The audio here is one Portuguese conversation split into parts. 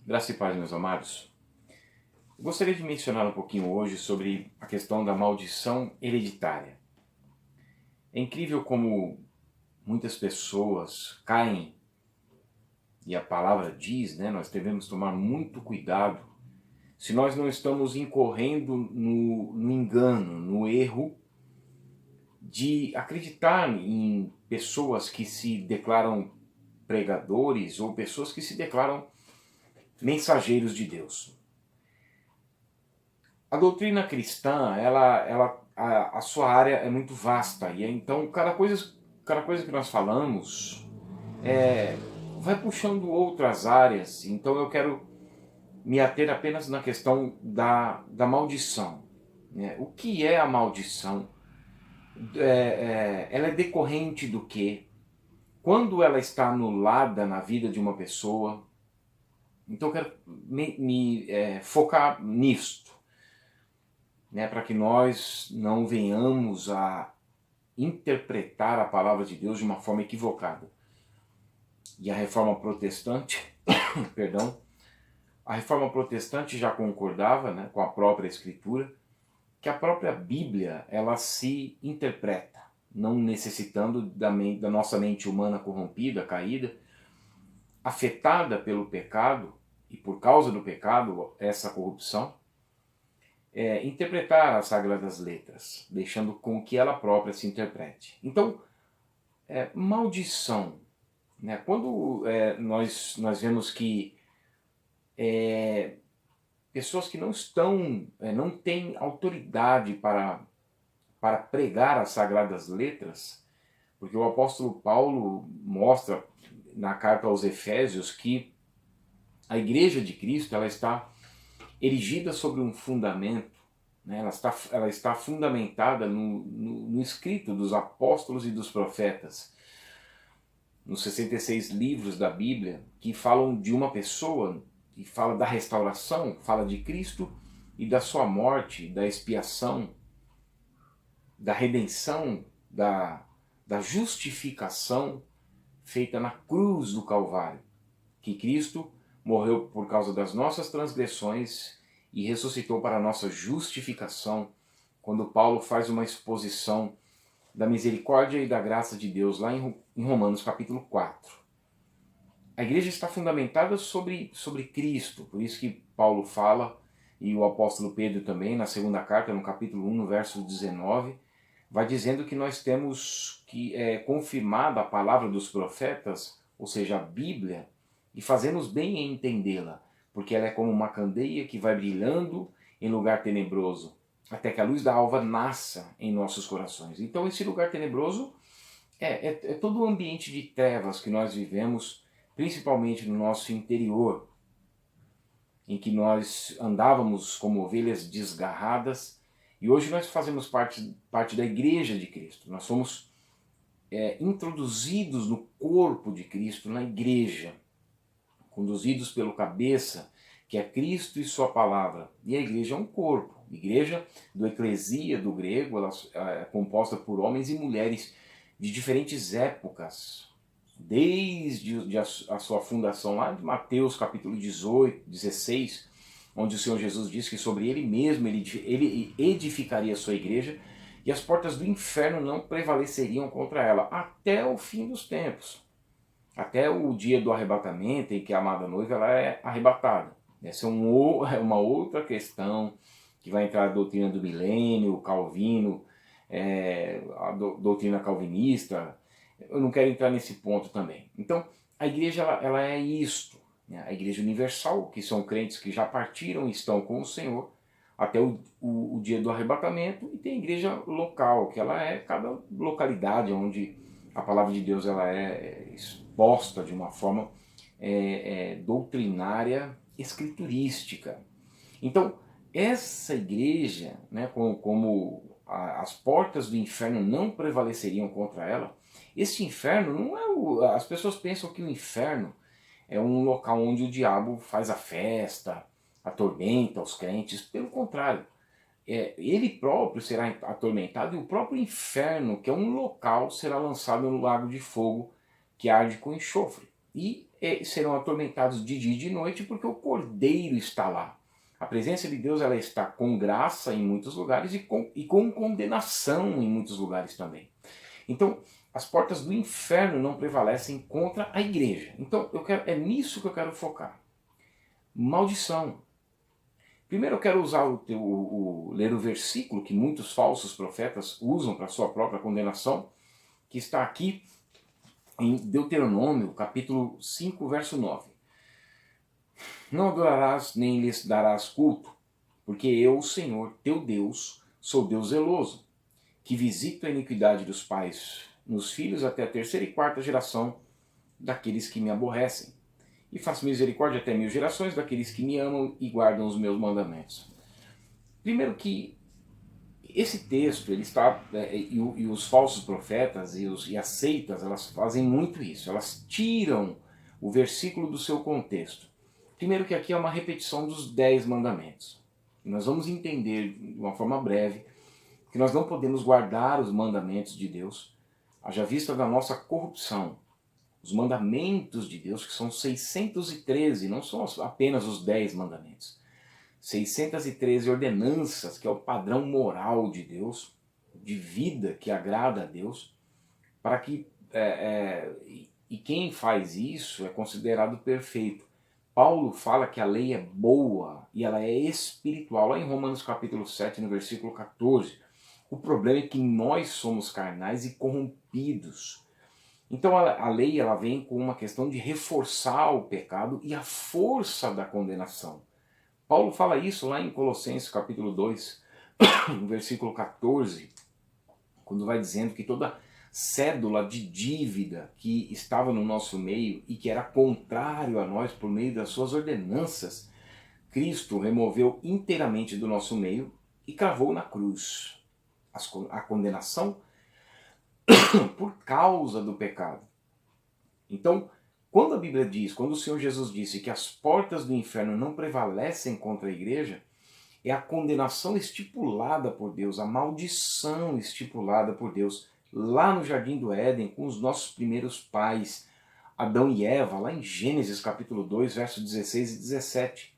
Graça e paz, meus amados. Eu gostaria de mencionar um pouquinho hoje sobre a questão da maldição hereditária. É incrível como muitas pessoas caem, e a palavra diz, nós devemos tomar muito cuidado se nós não estamos incorrendo no engano, no erro de acreditar em pessoas que se declaram pregadores ou pessoas que se declaram mensageiros de Deus. A doutrina cristã, a sua área é muito vasta, e então cada coisa que nós falamos vai puxando outras áreas. Então eu quero me ater apenas na questão da maldição. Né? O que é a maldição? Ela é decorrente do quê? Quando ela está anulada na vida de uma pessoa? Então eu quero me focar nisto, né, para que nós não venhamos a interpretar a palavra de Deus de uma forma equivocada. E a reforma protestante, perdão, a reforma protestante já concordava, né, com a própria escritura, que a própria Bíblia ela se interpreta, não necessitando da nossa mente humana corrompida, caída, afetada pelo pecado, e por causa do pecado, essa corrupção, interpretar as Sagradas Letras, deixando com que ela própria se interprete. Então, maldição. Né? Quando nós vemos que pessoas que não estão, não têm autoridade para pregar as Sagradas Letras, porque o apóstolo Paulo mostra na carta aos Efésios que a igreja de Cristo ela está erigida sobre um fundamento, né? Ela está fundamentada no escrito dos apóstolos e dos profetas, nos 66 livros da Bíblia, que falam de uma pessoa, e fala da restauração, fala de Cristo e da sua morte, da expiação, da redenção, da justificação feita na cruz do Calvário, que Cristo morreu por causa das nossas transgressões e ressuscitou para a nossa justificação, quando Paulo faz uma exposição da misericórdia e da graça de Deus lá em Romanos capítulo 4. A igreja está fundamentada sobre Cristo, por isso que Paulo fala, e o apóstolo Pedro também, na segunda carta, no capítulo 1, no verso 19, vai dizendo que nós temos que confirmar a palavra dos profetas, ou seja, a Bíblia, e fazemos bem em entendê-la, porque ela é como uma candeia que vai brilhando em lugar tenebroso, até que a luz da alva nasça em nossos corações. Então esse lugar tenebroso é todo o ambiente de trevas que nós vivemos, principalmente no nosso interior, em que nós andávamos como ovelhas desgarradas, e hoje nós fazemos parte da igreja de Cristo. Nós somos introduzidos no corpo de Cristo, na igreja, conduzidos pelo cabeça, que é Cristo e sua palavra. E a igreja é um corpo. Igreja do eclesia, do grego, ela é composta por homens e mulheres de diferentes épocas, desde a sua fundação lá de Mateus capítulo 18, 16, onde o Senhor Jesus diz que sobre ele mesmo ele edificaria a sua igreja e as portas do inferno não prevaleceriam contra ela até o fim dos tempos, até o dia do arrebatamento em que a amada noiva ela é arrebatada. Essa é uma outra questão que vai entrar a doutrina do milênio, o Calvino, a doutrina calvinista. Eu não quero entrar nesse ponto também. Então, a igreja ela é isto, né? A igreja universal, que são crentes que já partiram e estão com o Senhor até o dia do arrebatamento, e tem a igreja local, que ela é cada localidade onde a palavra de Deus ela é exposta de uma forma doutrinária, escriturística. Então, essa igreja, né, como as portas do inferno não prevaleceriam contra ela, esse inferno não é as pessoas pensam que o inferno é um local onde o diabo faz a festa, atormenta os crentes. Pelo contrário, ele próprio será atormentado e o próprio inferno, que é um local, será lançado no lago de fogo que arde com enxofre. e serão atormentados de dia e de noite porque o Cordeiro está lá. A presença de Deus ela está com graça em muitos lugares e com condenação em muitos lugares também. Então, as portas do inferno não prevalecem contra a igreja. Então, é nisso que eu quero focar. Maldição. Primeiro eu quero usar ler o versículo que muitos falsos profetas usam para sua própria condenação, que está aqui em Deuteronômio, capítulo 5, verso 9. Não adorarás nem lhes darás culto, porque eu, o Senhor, teu Deus, sou Deus zeloso, que visito a iniquidade dos pais nos filhos até a terceira e quarta geração daqueles que me aborrecem, e faço misericórdia até 1000 gerações daqueles que me amam e guardam os meus mandamentos. Primeiro que esse texto, ele está, e os falsos profetas e as seitas, elas fazem muito isso, elas tiram o versículo do seu contexto. Primeiro que aqui é uma repetição dos 10 mandamentos. E nós vamos entender de uma forma breve que nós não podemos guardar os mandamentos de Deus, haja vista da nossa corrupção. Os mandamentos de Deus, que são 613, não são apenas os 10 mandamentos. 613 ordenanças, que é o padrão moral de Deus, de vida que agrada a Deus, para que e quem faz isso é considerado perfeito. Paulo fala que a lei é boa e ela é espiritual, lá em Romanos capítulo 7, no versículo 14. O problema é que nós somos carnais e corrompidos. Então a lei ela vem com uma questão de reforçar o pecado e a força da condenação. Paulo fala isso lá em Colossenses capítulo 2, no versículo 14, quando vai dizendo que toda cédula de dívida que estava no nosso meio e que era contrário a nós por meio das suas ordenanças, Cristo removeu inteiramente do nosso meio e cravou na cruz a condenação por causa do pecado. Então, quando a Bíblia diz, quando o Senhor Jesus disse que as portas do inferno não prevalecem contra a igreja, é a condenação estipulada por Deus, a maldição estipulada por Deus, lá no Jardim do Éden, com os nossos primeiros pais, Adão e Eva, lá em Gênesis capítulo 2, versos 16 e 17,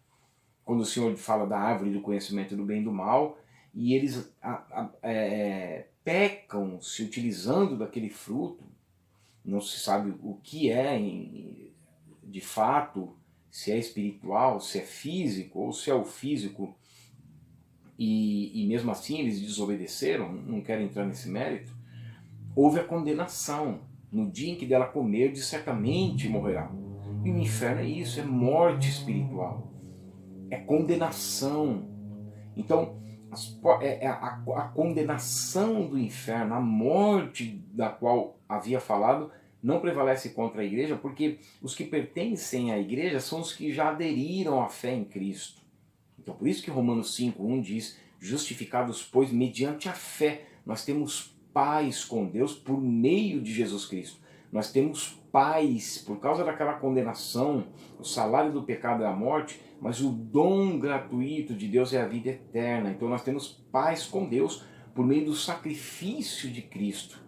quando o Senhor fala da árvore do conhecimento do bem e do mal, e eles pecam se utilizando daquele fruto, não se sabe o que é de fato, se é espiritual, se é físico, ou se é o físico, e mesmo assim eles desobedeceram, não quero entrar nesse mérito. Houve a condenação, no dia em que dela comer, certamente morrerá. E o inferno é isso, morte espiritual, condenação. Então, a condenação do inferno, a morte da qual havia falado, não prevalece contra a igreja, porque os que pertencem à igreja são os que já aderiram à fé em Cristo. Então, por isso que Romanos 5:1 diz, justificados, pois, mediante a fé, nós temos paz com Deus por meio de Jesus Cristo. Nós temos paz por causa daquela condenação, o salário do pecado é a morte, mas o dom gratuito de Deus é a vida eterna. Então nós temos paz com Deus por meio do sacrifício de Cristo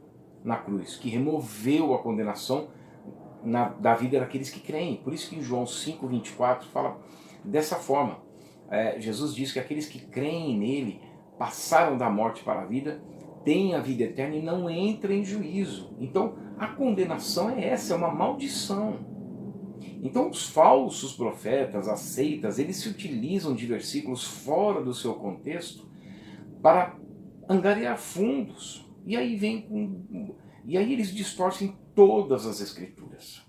na cruz, que removeu a condenação da vida daqueles que creem. Por isso que em João 5:24 fala dessa forma. Jesus diz que aqueles que creem nele passaram da morte para a vida, têm a vida eterna e não entram em juízo. Então a condenação é essa, é uma maldição. Então os falsos profetas, as seitas, eles se utilizam de versículos fora do seu contexto para angariar fundos. E aí eles distorcem todas as escrituras.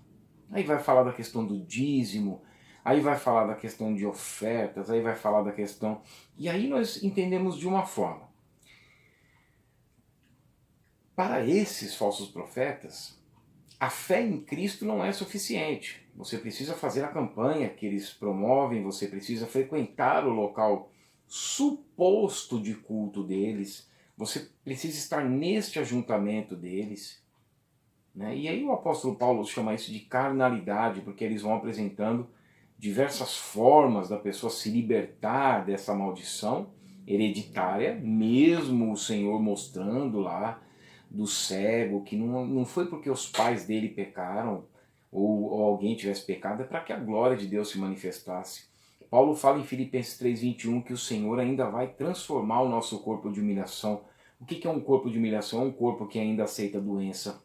Aí vai falar da questão do dízimo, aí vai falar da questão de ofertas, aí vai falar da questão... E aí nós entendemos de uma forma. Para esses falsos profetas, a fé em Cristo não é suficiente. Você precisa fazer a campanha que eles promovem, você precisa frequentar o local suposto de culto deles, você precisa estar neste ajuntamento deles. Né? E aí o apóstolo Paulo chama isso de carnalidade, porque eles vão apresentando diversas formas da pessoa se libertar dessa maldição hereditária, mesmo o Senhor mostrando lá do cego, que não foi porque os pais dele pecaram, ou alguém tivesse pecado, é para que a glória de Deus se manifestasse. Paulo fala em Filipenses 3:21 que o Senhor ainda vai transformar o nosso corpo de humilhação. O que é um corpo de humilhação? É um corpo que ainda aceita a doença,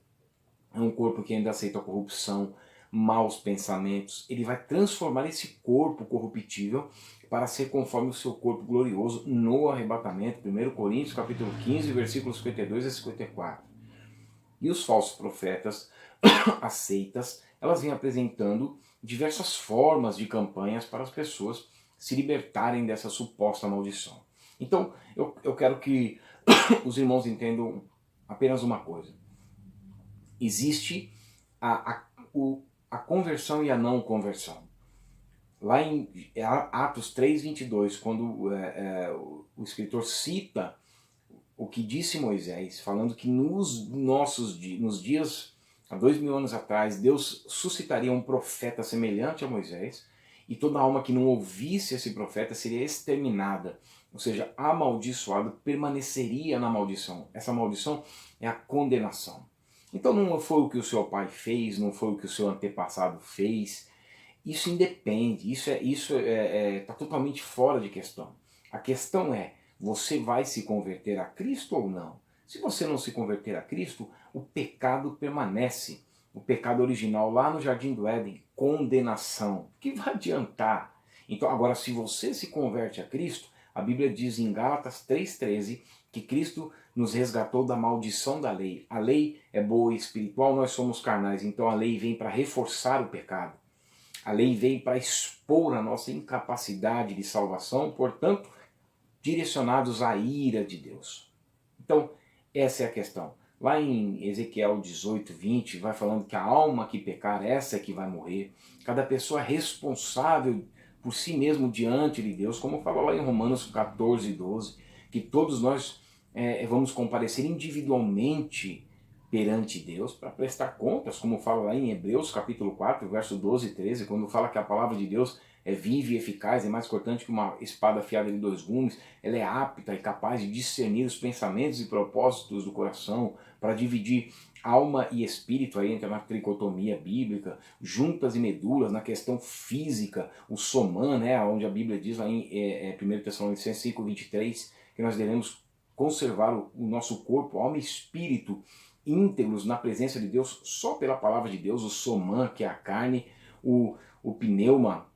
é um corpo que ainda aceita a corrupção, maus pensamentos. Ele vai transformar esse corpo corruptível para ser conforme o seu corpo glorioso no arrebatamento. 1 Coríntios capítulo 15, versículos 52 a 54. E os falsos profetas, as seitas, elas vêm apresentando diversas formas de campanhas para as pessoas se libertarem dessa suposta maldição. Então, eu quero que os irmãos entendam apenas uma coisa. Existe a conversão e a não conversão. Lá em Atos 3:22, quando o escritor cita o que disse Moisés, falando que nos dias, há 2000 anos atrás, Deus suscitaria um profeta semelhante a Moisés, e toda alma que não ouvisse esse profeta seria exterminada, ou seja, amaldiçoada, permaneceria na maldição. Essa maldição é a condenação. Então não foi o que o seu pai fez, não foi o que o seu antepassado fez. Isso independe, isso está totalmente fora de questão. A questão é, você vai se converter a Cristo ou não? Se você não se converter a Cristo, o pecado permanece. O pecado original lá no Jardim do Éden, condenação. O que vai adiantar? Então, agora, se você se converte a Cristo, a Bíblia diz em Gálatas 3:13 que Cristo nos resgatou da maldição da lei. A lei é boa e espiritual, nós somos carnais, então a lei vem para reforçar o pecado. A lei vem para expor a nossa incapacidade de salvação, portanto, direcionados à ira de Deus. Então, essa é a questão. Lá em Ezequiel 18:20, vai falando que a alma que pecar, essa é que vai morrer. Cada pessoa é responsável por si mesmo diante de Deus, como fala lá em Romanos 14:12, que todos nós vamos comparecer individualmente perante Deus para prestar contas, como fala lá em Hebreus capítulo 4, verso 12 e 13, quando fala que a palavra de Deus é viva e eficaz, é mais cortante que uma espada afiada de 2 gumes, ela é apta e capaz de discernir os pensamentos e propósitos do coração, para dividir alma e espírito, aí entra na tricotomia bíblica, juntas e medulas, na questão física, o soman, né, onde a Bíblia diz lá em 1 Tessalonicenses 5:23, que nós devemos conservar o nosso corpo, alma e espírito íntegros na presença de Deus só pela palavra de Deus, o soman, que é a carne, o pneuma,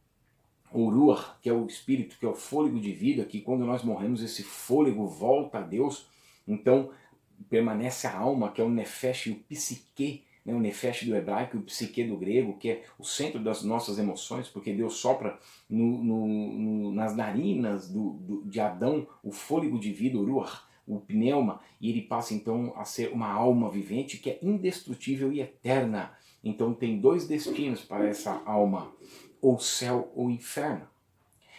o ruach, que é o espírito, que é o fôlego de vida, que quando nós morremos esse fôlego volta a Deus, então permanece a alma, que é o nefesh e o psique, né? O nefesh do hebraico e o psique do grego, que é o centro das nossas emoções, porque Deus sopra nas narinas de Adão o fôlego de vida, o ruach, o pneuma, e ele passa então a ser uma alma vivente que é indestrutível e eterna. Então tem 2 destinos para essa alma, ou céu ou inferno.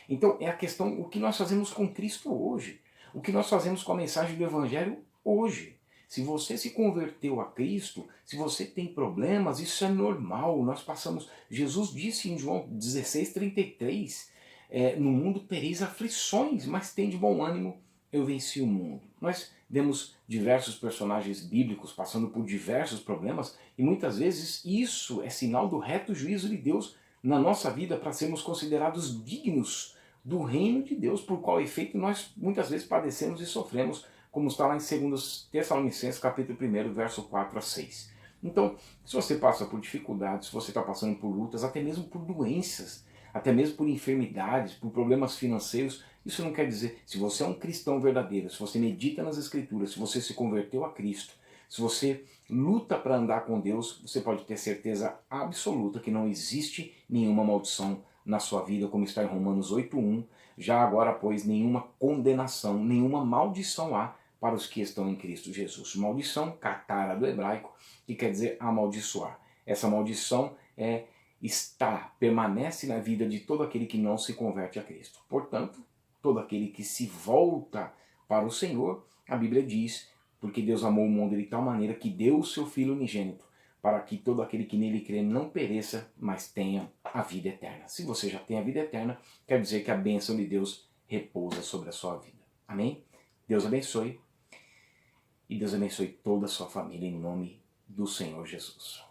Então é a questão, o que nós fazemos com Cristo hoje, o que nós fazemos com a mensagem do Evangelho hoje. Se você se converteu a Cristo, se você tem problemas, isso é normal. Nós passamos, Jesus disse em João 16:33, no mundo tereis aflições, mas tem de bom ânimo, eu venci o mundo. Nós vemos diversos personagens bíblicos passando por diversos problemas e muitas vezes isso é sinal do reto juízo de Deus na nossa vida para sermos considerados dignos do reino de Deus, por qual efeito nós muitas vezes padecemos e sofremos, como está lá em 2 Tessalonicenses capítulo 1, verso 4 a 6. Então, se você passa por dificuldades, se você está passando por lutas, até mesmo por doenças, até mesmo por enfermidades, por problemas financeiros, isso não quer dizer, se você é um cristão verdadeiro, se você medita nas Escrituras, se você se converteu a Cristo, se você luta para andar com Deus, você pode ter certeza absoluta que não existe nenhuma maldição na sua vida, como está em Romanos 8:1. Já agora, pois, nenhuma condenação, nenhuma maldição há para os que estão em Cristo Jesus. Maldição, katara do hebraico, que quer dizer amaldiçoar. Essa maldição permanece na vida de todo aquele que não se converte a Cristo. Portanto, todo aquele que se volta para o Senhor, a Bíblia diz, porque Deus amou o mundo de tal maneira que deu o seu Filho unigênito, para que todo aquele que nele crê não pereça, mas tenha a vida eterna. Se você já tem a vida eterna, quer dizer que a bênção de Deus repousa sobre a sua vida. Amém? Deus abençoe. E Deus abençoe toda a sua família em nome do Senhor Jesus.